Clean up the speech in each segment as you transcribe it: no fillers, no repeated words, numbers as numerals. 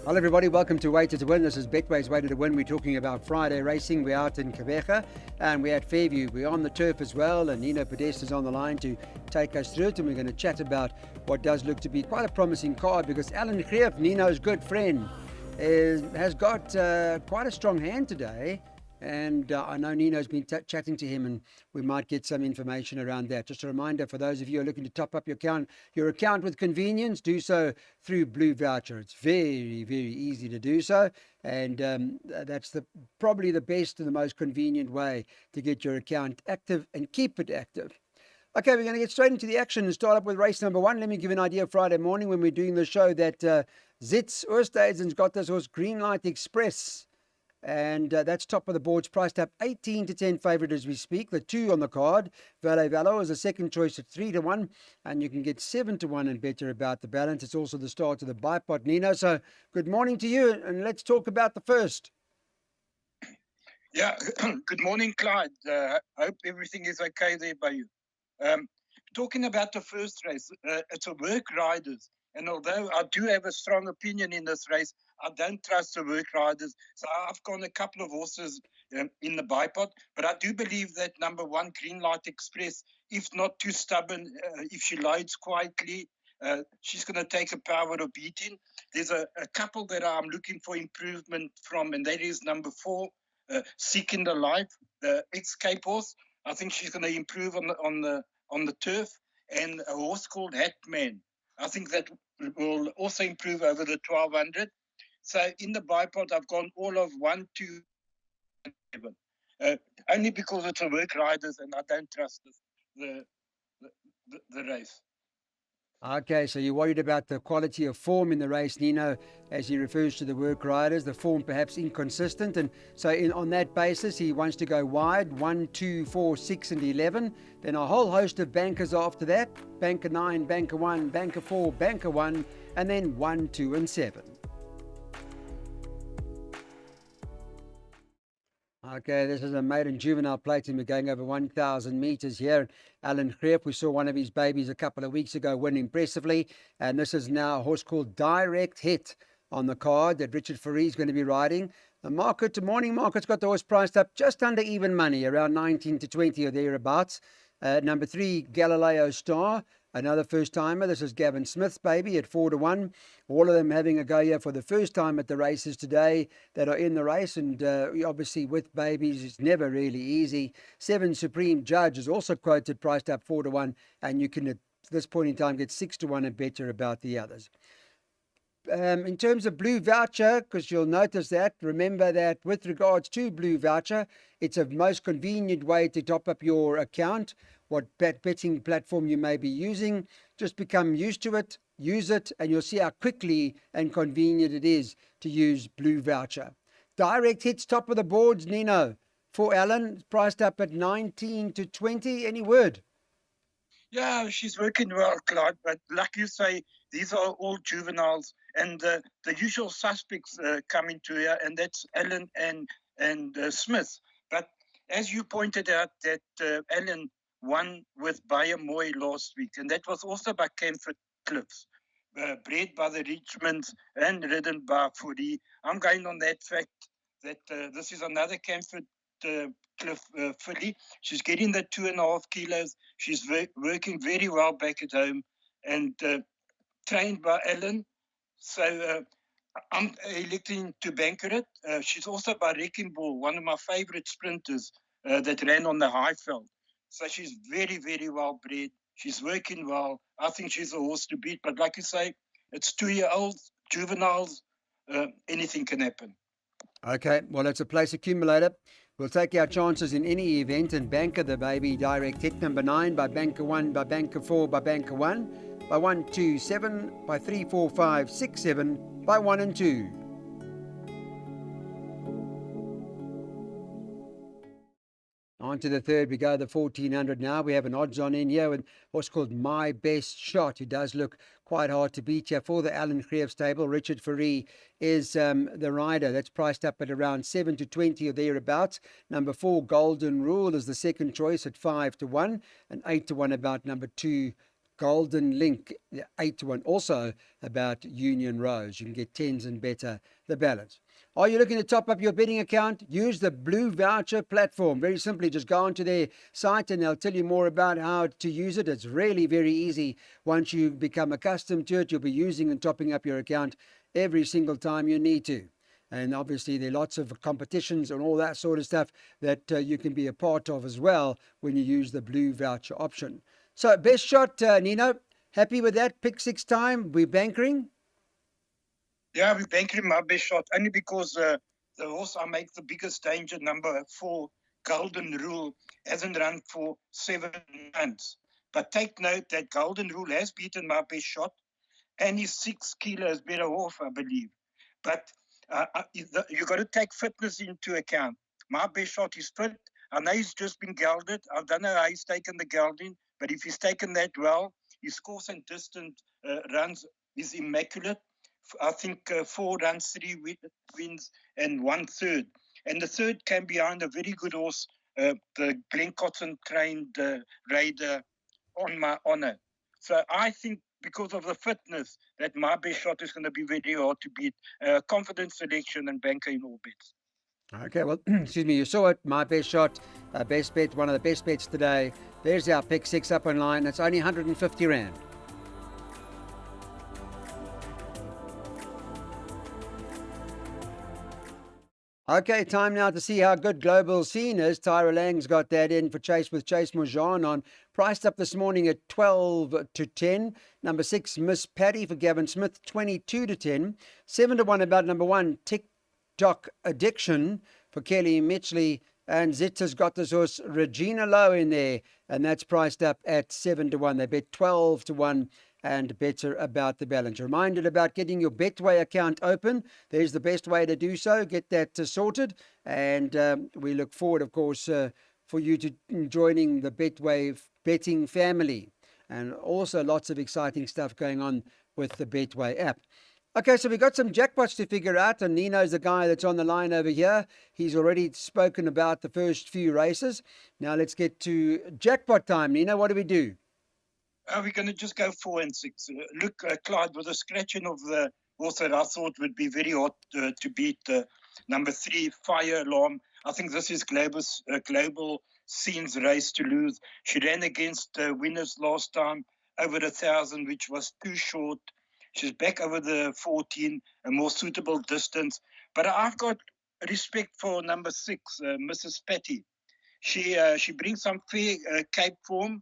Hello everybody, welcome to Weighted to Win. This is Betway's Weighted to Win. We're talking about Friday racing. We're out in Quebec and we're at Fairview. We're on the turf as well, and Nino Podesta is on the line to take us through it, and we're going to chat about what does look to be quite a promising card, because Alan Greef, Nino's good friend, has got quite a strong hand today. And I know Nino's been chatting to him, and we might get some information around that. Just a reminder for those of you who are looking to top up your account with convenience, do so through Blue Voucher. It's very, very easy to do so, and that's probably the best and the most convenient way to get your account active and keep it active. Okay, we're going to get straight into the action and start up with race number 1. Let me give you an idea Friday morning when we're doing the show that Zitz Oosthuizen's got this horse, Green Light Express. And that's top of the boards, priced up 18 to 10 favourite as we speak. The 2 on the card, Valet Valo, is a second choice at 3 to 1, and you can get 7 to 1 and better about the balance. It's also the start of the bipod, Nino. So good morning to you, and let's talk about the first. Yeah, good morning, Clyde. Hope everything is okay there by you. Talking about the first race, it's a work riders. And although I do have a strong opinion in this race, I don't trust the work riders. So I've gone a couple of horses in the bipod. But I do believe that number 1, Green Light Express, if not too stubborn, if she loads quietly, she's going to take a power of beating. There's a couple that I'm looking for improvement from, and that is number 4, Seeking the Life, the ex-Cape horse. I think she's going to improve on the turf. And a horse called Hatman, I think that will also improve over the 1200. So in the bipod, I've gone all of 1, 2, 7. Only because it's a work riders and I don't trust the race. Okay, so you're worried about the quality of form in the race, Nino, as he refers to the work riders, the form perhaps inconsistent. And so on that basis, he wants to go wide, 1, 2, 4, 6 and 11. Then a whole host of bankers after that, banker 9, banker 1, banker 4, banker 1, and then 1, 2 and 7. Okay, this is a maiden juvenile plate, and we're going over 1,000 metres here. Alan Greef, we saw one of his babies a couple of weeks ago win impressively, and this is now a horse called Direct Hit on the card that Richard Fourie is going to be riding. The market, the morning market's got the horse priced up just under even money, around 19 to 20 or thereabouts. Number 3, Galileo Star, another first timer. This is Gavin Smith's baby at 4 to 1. All of them having a go here for the first time at the races today that are in the race. And obviously with babies, it's never really easy. 7, Supreme Judge is also quoted, priced up 4 to 1. And you can at this point in time get 6 to 1 and better about the others. In terms of Blue Voucher, because you'll notice that, remember that with regards to Blue Voucher, it's a most convenient way to top up your account. What betting platform you may be using, just become used to it, use it, and you'll see how quickly and convenient it is to use Blue Voucher. Direct Hits, top of the boards, Nino. For Alan, priced up at 19 to 20. Any word? Yeah, she's working well, Clyde, but like you say, these are all juveniles, and the usual suspects come into here, and that's Allen and Smith. But as you pointed out, that Allen won with Bayer Moy last week, and that was also by Camford Cliffs, bred by the Richmonds and ridden by Fourie. I'm going on that fact that this is another Camford Cliff filly. She's getting the 2.5 kilos. She's working very well back at home, and trained by Ellen. So I'm electing to banker it. She's also by Wrecking Ball, one of my favorite sprinters that ran on the Highveld. So she's very, very well bred. She's working well. I think she's a horse to beat. But like you say, it's 2-year-olds, juveniles. Anything can happen. Okay, well, it's a place accumulator. We'll take our chances in any event and banker the baby Direct Hit, number 9 by banker 1, by banker 4, by banker 1, by 1, 2, 7, by 3, 4, 5, 6, 7, by 1 and 2. On to the third, we go the 1400 now. We have an odds on in here with a horse called My Best Shot, who does look quite hard to beat here for the Alan Greef stable. Richard Fourie is the rider. That's priced up at around 7 to 20 or thereabouts. Number 4, Golden Rule, is the second choice at 5 to 1, and 8 to 1 about number 2, Golden Link, 8-1. Also about Union Rose. You can get 10s and better the balance. Are you looking to top up your betting account? Use the Blue Voucher platform. Very simply, just go onto their site and they'll tell you more about how to use it. It's really very easy. Once you become accustomed to it, you'll be using and topping up your account every single time you need to. And obviously, there are lots of competitions and all that sort of stuff that you can be a part of as well when you use the Blue Voucher option. So, best shot, Nino. Happy with that? Pick 6 time. We're bankering. Yeah, we're banking my best shot only because the horse I make the biggest danger, number 4, Golden Rule, hasn't run for 7 months. But take note that Golden Rule has beaten my best shot, and he's 6 kilos better off, I believe. But you got to take fitness into account. My best shot is fit. I know he's just been gelded. I don't know how he's taken the gelding, but if he's taken that well, his course and distance runs is immaculate. I think 4 runs, 3 wins, and 1/3. And the third came behind a very good horse, the Glen Cotton trained Raider, On My Honor. So I think because of the fitness that my best shot is going to be very hard to beat. Confident selection and banker in all bets. Okay, well, excuse me, you saw it. My best shot, best bet, one of the best bets today. There's our pick 6 up online. It's only 150 Rand. Okay, time now to see how good Global Scene is. Tyra Lang's got that in for Chase with Chase Mojan on. Priced up this morning at 12 to 10. Number 6, Miss Patty for Gavin Smith, 22 to 10. 7 to 1 about number 1, TikTok Addiction for Kelly Mitchley. And Zitta's got this horse, Regina Lowe, in there. And that's priced up at 7 to 1. They bet 12 to 1 and better about the balance. Reminded about getting your Betway account open. There's the best way to do so. Get that sorted. And we look forward, of course, for you to joining the Betway betting family. And also lots of exciting stuff going on with the Betway app. Okay, so we've got some jackpots to figure out, and Nino's the guy that's on the line over here. He's already spoken about the first few races. Now let's get to jackpot time. Nino, what do we do? We're going to just go 4 and 6. Look, Clyde, with a scratching of the horse that I thought would be very hard to beat, number 3, Fire Alarm. I think this is global Scene's race to lose. She ran against winners last time over 1,000, which was too short. She's back over the 14, a more suitable distance. But I've got respect for number 6, Mrs. Patty. She brings some fair Cape form.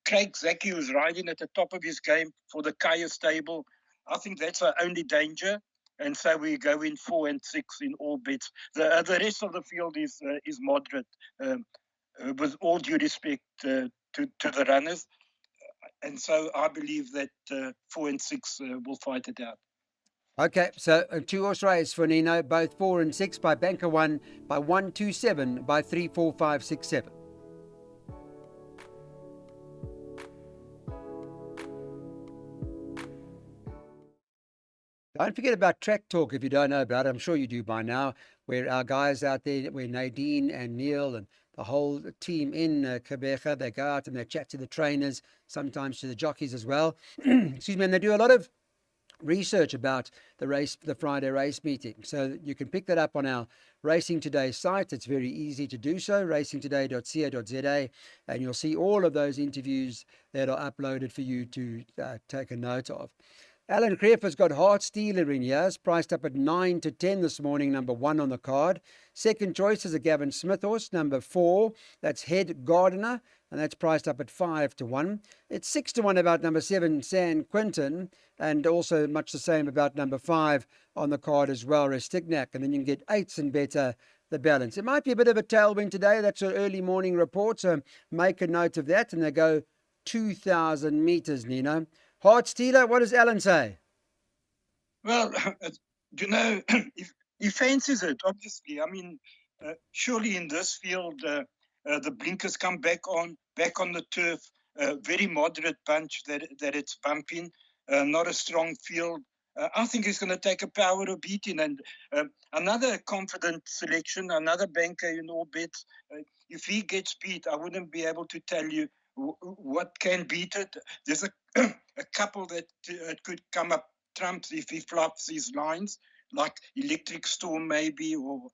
Craig Zaki, who's riding at the top of his game for the Kaya stable. I think that's our only danger. And so we go in 4 and 6 in all bets. The rest of the field is moderate, with all due respect to the runners. And so I believe that 4 and 6 will fight it out. Okay, so a 2-horse race for Nino, both 4 and 6 by Banker 1, by 127, by 3, 4, 5, 6, 7. Don't forget about Track Talk if you don't know about it. I'm sure you do by now, where our guys out there, where Nadine and Neil and the whole team in Quebec, they go out and they chat to the trainers, sometimes to the jockeys as well. Excuse me, and they do a lot of research about the Friday race meeting. So you can pick that up on our Racing Today site. It's very easy to do so, racingtoday.co.za, and you'll see all of those interviews that are uploaded for you to take a note of. Alan Creef has got Heart Stealer in here. It's priced up at 9 to 10 this morning, number 1 on the card. Second choice is a Gavin Smith horse, number 4. That's Head Gardener, and that's priced up at 5 to 1. It's 6 to 1 about number 7, San Quintin, and also much the same about number 5 on the card as well, Restignac. And then you can get 8s and better the balance. It might be a bit of a tailwind today. That's an early morning report, so make a note of that. And they go 2,000 meters, Nino. Heart Stealer, what does Alan say? Well, he fancies it, obviously. I mean, surely in this field, the blinkers come back on the turf. Very moderate bunch that it's bumping. Not a strong field. I think he's going to take a power of beating. And another confident selection, another banker in all bets. If he gets beat, I wouldn't be able to tell you what can beat it? There's a a couple that could come up trumps if he flops these lines, like Electric Storm maybe, or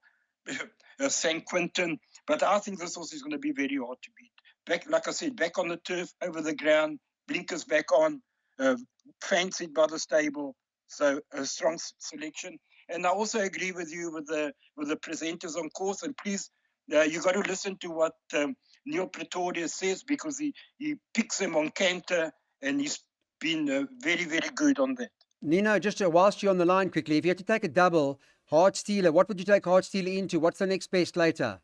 St. Quentin. But I think this horse is going to be very hard to beat. Back, like I said, back on the turf, over the ground, blinkers back on, uh, fancied by the stable. So a strong selection. And I also agree with you with the presenters on course. And please, you got to listen to what Neil Pretorius says, because he picks them on canter, and he's been very, very good on that. Nino, just whilst you're on the line quickly, if you had to take a double, Heart Stealer, what would you take Heart Stealer into? What's the next best later?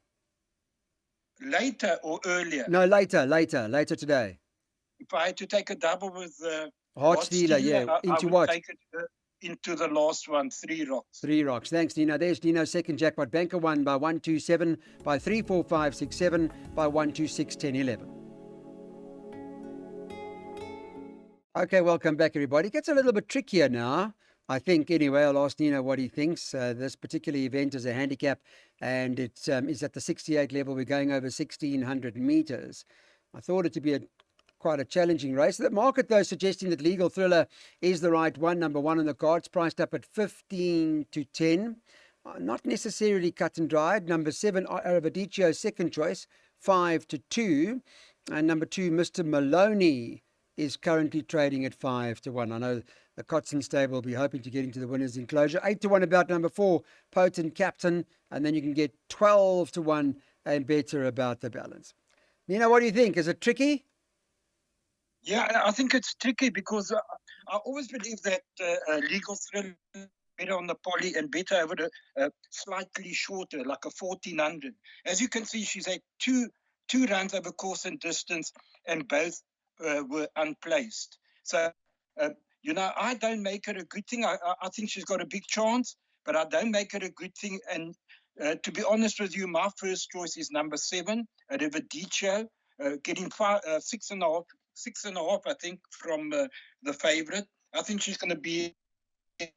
Later or earlier? No, later today. If I had to take a double with Heart Stealer, yeah. I Into would what? take it into the last one, 3 rocks. 3 rocks. Thanks, Nino. There's Nino's second jackpot. Banker 1 by 127, by 3, 4, 5, 6, 7, by 1, 2, 6, 10, 11. Okay, welcome back, everybody. It gets a little bit trickier now, I think. Anyway, I'll ask Nino what he thinks. This particular event is a handicap, and it is at the 68 level. We're going over 1,600 meters. I thought it to be quite a challenging race. The market, though, suggesting that Legal Thriller is the right one. Number 1 on the cards, priced up at 15 to 10. Not necessarily cut and dried. Number 7, Aravadicio, second choice, 5 to 2. And number 2, Mr. Maloney, is currently trading at 5 to 1. I know the Cotson stable will be hoping to get into the winner's enclosure. 8 to 1 about number 4, Potent Captain. And then you can get 12 to 1 and better about the balance. Nina, what do you think? Is it tricky? Yeah, I think it's tricky, because I always believe that Legal Thrill better on the poly and better over the slightly shorter, like a 1400. As you can see, she's had two runs over course and distance, and both were unplaced. So, I don't make her a good thing. I think she's got a big chance, but I don't make her a good thing. And to be honest with you, my first choice is number 7, Rivedicio, getting 6.5, I think, from the favorite. I think she's going to be the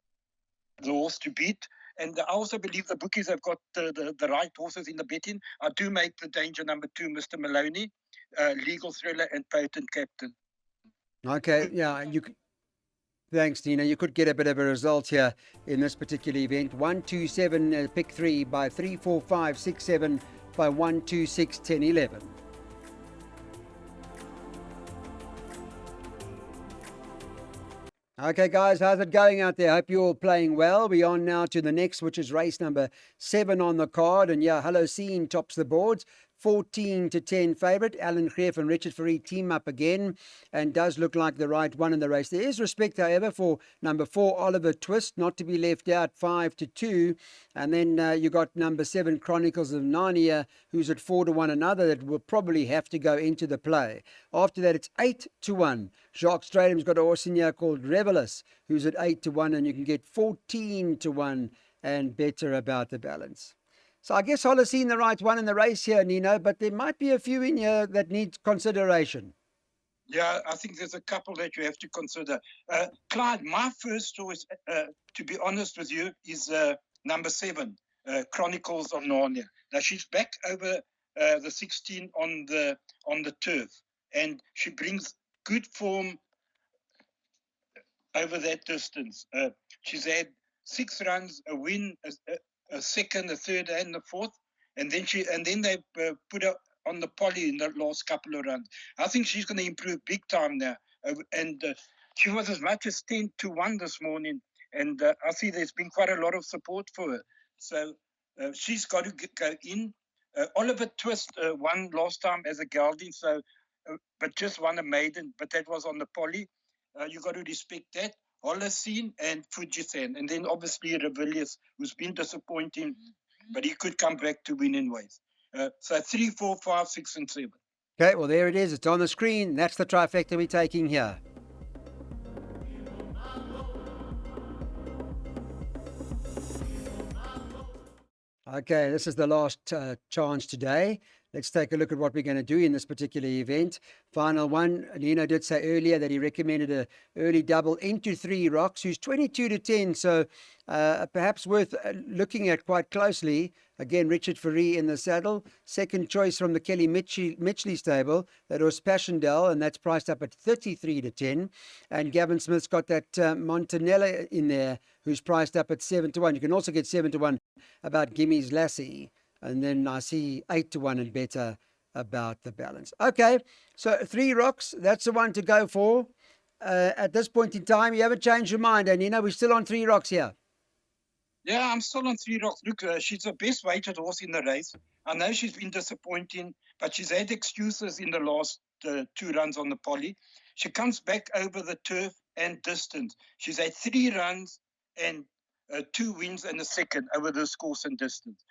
horse to beat. And I also believe the bookies have got the right horses in the betting. I do make the danger number 2, Mr. Maloney, Legal Thriller, and Potent Captain. Okay, yeah, thanks, Nina. You could get a bit of a result here in this particular event. 1, 2, 7, pick 3 by 3, 4, 5, 6, 7, by 1, 2, 6, 10, 11. Okay, guys, how's it going out there? Hope you're all playing well. We're on now to the next, which is race number 7 on the card. And yeah, Hello Scene tops the boards. 14 to 10 favourite. Alan Greef and Richard Fareed team up again, and does look like the right one in the race. There is respect, however, for number 4, Oliver Twist, not to be left out, 5 to 2. And then you got number 7, Chronicles of Narnia, who's at 4 to 1, another that will probably have to go into the play. After that, it's 8 to 1. Jacques Stradham's got a horse in here called Revelous, who's at 8 to 1, and you can get 14 to 1 and better about the balance. So I guess Holocene the right one in the race here, Nino, but there might be a few in here that need consideration. Yeah, I think there's a couple that you have to consider. Clyde, my first choice, to be honest with you, is number 7, Chronicles of Narnia. Now, she's back over the 16 on the turf, and she brings good form over that distance. She's had 6 runs, a win, a second, a third, and a fourth, and then they put her on the poly in the last couple of runs. I think she's going to improve big time now, and she was as much as 10 to 1 this morning, and I see there's been quite a lot of support for her. So she's got to go in. Oliver Twist won last time as a gelding, so but just won a maiden, but that was on the poly. You got to respect that. Holocene and Fujisan, and then obviously Revelius, who's been disappointing, but he could come back to winning ways. So 3, 4, 5, 6, and 7. Okay, well, there it is. It's on the screen. That's the trifecta we're taking here. Okay, this is the last chance today. Let's take a look at what we're going to do in this particular event. Final one, Nino did say earlier that he recommended a early double into 3 rocks, who's 22 to 10, so perhaps worth looking at quite closely. Again, Richard Fourie in the saddle. Second choice from the Kelly Mitchley stable, that was Passchendaele, and that's priced up at 33 to 10. And Gavin Smith's got that Montanella in there, who's priced up at 7 to 1. You can also get 7 to 1 about Gimmy's Lassie. And then I see 8 to 1 and better about the balance. Okay, so 3 rocks, that's the one to go for. At this point in time, you haven't changed your mind, and we're still on 3 rocks here. Yeah, I'm still on 3 rocks. Look, she's the best weighted horse in the race. I know she's been disappointing, but she's had excuses in the last 2 runs on the poly. She comes back over the turf and distance. She's had 3 runs and 2 wins and a second over this course and distance.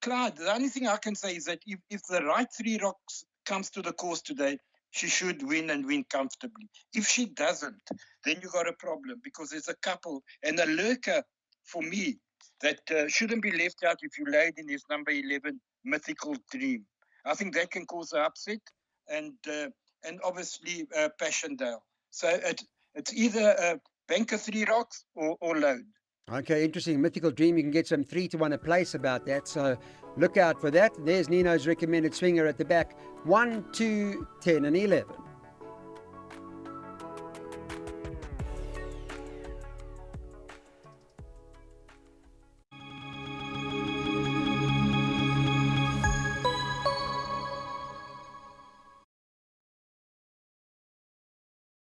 Clyde, the only thing I can say is that if the right 3 rocks comes to the course today, she should win and win comfortably. If she doesn't, then you got a problem, because there's a couple and a lurker for me that shouldn't be left out if you laid in his number 11 Mythical Dream. I think that can cause an upset, and obviously Passchendaele. So it's either banker 3 rocks or load. Okay, interesting. Mythical Dream, you can get some 3 to 1 a place about that. So look out for that. There's Nino's recommended swinger at the back. 1, 2, 10 and 11.